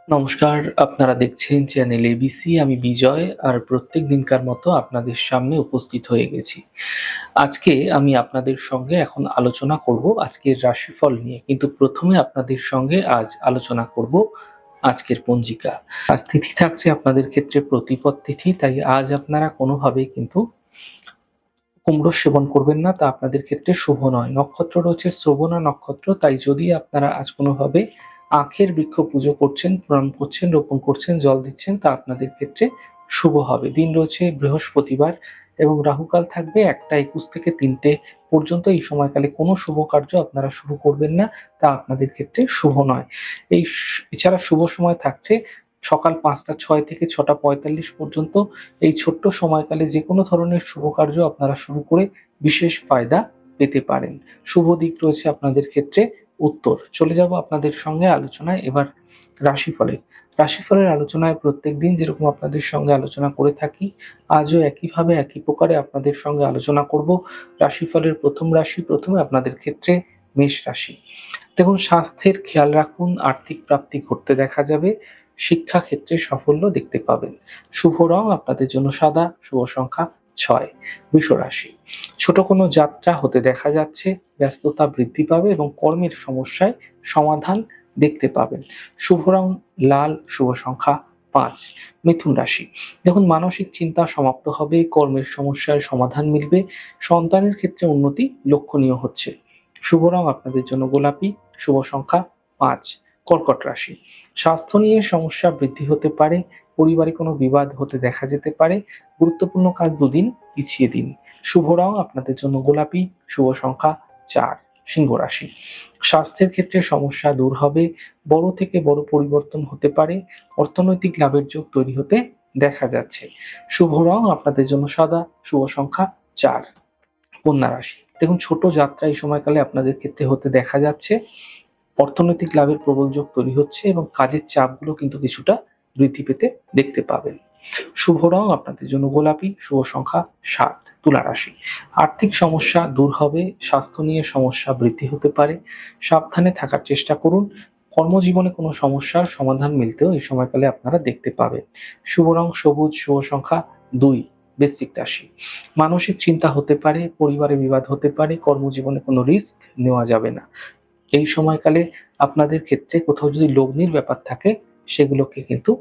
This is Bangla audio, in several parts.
নমস্কার, আপনারা দেখছেন চ্যানেল এবিসি। আমি বিজয় আর প্রত্যেক দিনকার মতো আপনাদের সামনে উপস্থিত হয়ে গেছি। আজকে আমি আপনাদের সঙ্গে এখন আলোচনা করব আজকের রাশিফল নিয়ে। কিন্তু প্রথমে আপনাদের সঙ্গে আজ আলোচনা করব আজকের পঞ্জিকা। আজ তিথি থাকছে আপনাদের ক্ষেত্রে প্রতিপদ তিথি, তাই আজ আপনারা কোনোভাবেই কিন্তু কুমড়ো সেবন করবেন না, তা আপনাদের ক্ষেত্রে শুভ নয়। নক্ষত্র রয়েছে শ্রবণা নক্ষত্র, তাই যদি আপনারা আজ কোনোভাবে আখের বৃক্ষ পুজো করছেন, প্রণাম করছেন, রোপণ করছেন, জল দিচ্ছেন, তা আপনাদের ক্ষেত্রে শুভ হবে। দিন রয়েছে বৃহস্পতিবার এবং রাহুকাল থাকবে 1টা 21 থেকে 3টে পর্যন্ত। এই সময়কালে কোনো শুভ কার্য আপনারা শুরু করবেন না, তা আপনাদের ক্ষেত্রে শুভ নয়। এছাড়া শুভ সময় থাকছে সকাল 5টা 06 থেকে 6টা 45 পর্যন্ত। এই ছোট্ট সময়কালে যে কোনো ধরনের শুভ কার্য আপনারা শুরু করে বিশেষ ফায়দা পেতে পারেন। শুভ দিক রয়েছে আপনাদের ক্ষেত্রে উত্তর। চলে যাব আপনাদের সঙ্গে আলোচনায় এবার রাশিফলের। রাশিফলের আলোচনায় প্রত্যেকদিন যেরকম আপনাদের সঙ্গে আলোচনা করে থাকি, আজও একইভাবে একই প্রকারে আপনাদের সঙ্গে আলোচনা করব। রাশিফলের প্রথম রাশি, প্রথমে আপনাদের ক্ষেত্রে মেষ রাশি। দেখুন, স্বাস্থ্যের খেয়াল রাখুন, আর্থিক প্রাপ্তি ঘটতে দেখা যাবে, শিক্ষা ক্ষেত্রে সাফল্য দেখতে পাবেন। শুভ রং আপনাদের জন্য সাদা, শুভ সংখ্যা 6। বৃষ রাশি, ছোট কোনো যাত্রা হতে দেখা যাচ্ছে, ব্যস্ততা বৃদ্ধি পাবে এবং কর্মের সমস্যায় সমাধান দেখতে পাবেন। শুভ রং লাল, শুভ সংখ্যা 5। মিথুন রাশি, দেখুন মানসিক চিন্তা সমাপ্ত হবে, কর্মের সমস্যার সমাধান মিলবে, সন্তানের ক্ষেত্রে উন্নতি লক্ষণীয় হচ্ছে। শুভ রং আপনাদের জন্য গোলাপি, শুভ সংখ্যা 5। কর্কট রাশি, স্বাস্থ্য নিয়ে সমস্যা বৃদ্ধি হতে পারে, পরিবারে কোনো বিবাদ হতে দেখা যেতে পারে, গুরুত্বপূর্ণ কাজ দুদিন পিছিয়ে দিন। শুভ রং আপনাদের জন্য গোলাপি, শুভ সংখ্যা 4। সিংহ রাশি, স্বাস্থ্যের ক্ষেত্রে সমস্যা দূর হবে, বড় থেকে বড় পরিবর্তন হতে পারে, অর্থনৈতিক লাভের যোগ তৈরি হতে দেখা যাচ্ছে। শুভ রং আপনাদের জন্য সাদা, শুভ সংখ্যা 4। কন্যা রাশি, দেখুন ছোট যাত্রা এই সময়কালে আপনাদের ক্ষেত্রে হতে দেখা যাচ্ছে, অর্থনৈতিক লাভের প্রবল যোগ তৈরি হচ্ছে এবং কাজের চাপগুলো কিন্তু কিছুটা বৃদ্ধি পেতে দেখতে পাবেন। শুভ রং আপনাদের জন্য গোলাপি, শুভ সংখ্যা 7। তুলা রাশি, আর্থিক সমস্যা দূর হবে, স্বাস্থ্য নিয়ে সমস্যা বৃদ্ধি হতে পারে, সাবধানে থাকার চেষ্টা করুন। কর্মজীবনে কোনো সমস্যার সমাধান মিলতেও এই সময়কালে আপনারা দেখতে পাবেন। শুভ রং সবুজ, শুভ সংখ্যা 2। বৃশ্চিক রাশি, মানসিক চিন্তা হতে পারে, পরিবারে বিবাদ হতে পারে, কর্মজীবনে কোনো রিস্ক নেওয়া যাবে না। এই সময়কালে আপনাদের ক্ষেত্রে কোথাও যদি লগ্নির ব্যাপার থাকে, সেগুলোকে কিন্তু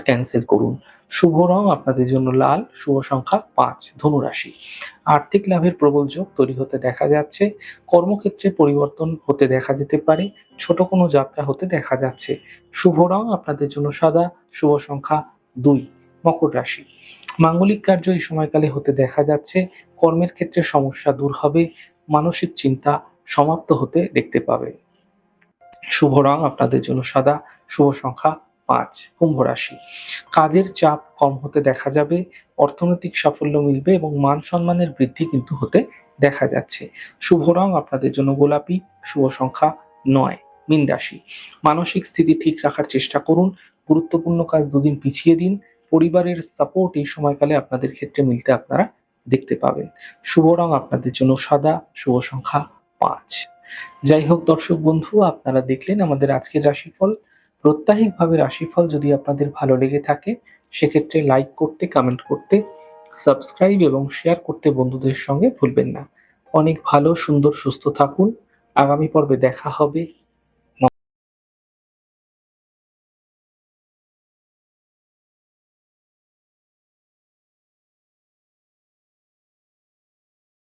ক্যান্সেল করুন। শুভ রং আপনাদের জন্য লাল, শুভ সংখ্যা 5। ধনুরাশি, আর্থিক লাভের প্রবল যোগ তৈরি হতে দেখা যাচ্ছে, কর্মক্ষেত্রে পরিবর্তন হতে দেখা যেতে পারে, ছোট কোনো যাত্রা হতে দেখা যাচ্ছে। শুভ রং আপনাদের জন্য সাদা, শুভ সংখ্যা 2। মকর রাশি, মাঙ্গলিক কার্য এই সময়কালে হতে দেখা যাচ্ছে, কর্মের ক্ষেত্রে সমস্যা দূর হবে, মানসিক চিন্তা সমাপ্ত হতে দেখতে পাবে। শুভ রং আপনাদের জন্য সাদা, শুভ সংখ্যা 5। কুম্ভ রাশি, কাজের চাপ কম হতে দেখা যাবে, অর্থনৈতিক সাফল্য মিলবে এবং মান সম্মানের বৃদ্ধি কিন্তু হতে দেখা যাচ্ছে। শুভ রং আপনাদের জন্য গোলাপি, শুভ সংখ্যা 9। মীন রাশি, মানসিক স্থিতি ঠিক রাখার চেষ্টা করুন, গুরুত্বপূর্ণ কাজ দুদিন পিছিয়ে দিন, পরিবারের সাপোর্ট এই সময়কালে আপনাদের ক্ষেত্রে মিলতে আপনারা দেখতে পাবেন। শুভ রং আপনাদের জন্য সাদা, শুভ সংখ্যা 5। যাই হোক দর্শক বন্ধু, আপনারা দেখলেন আমাদের আজকের রাশিফল। প্রত্যাহিকভাবে রাশিফল যদি আপনাদের ভালো লেগে থাকে, সেক্ষেত্রে লাইক করতে, কমেন্ট করতে, সাবস্ক্রাইব এবং শেয়ার করতে বন্ধুদের সঙ্গে ভুলবেন না। অনেক ভালো, সুন্দর, সুস্থ থাকুন। আগামী পর্বে দেখা হবে।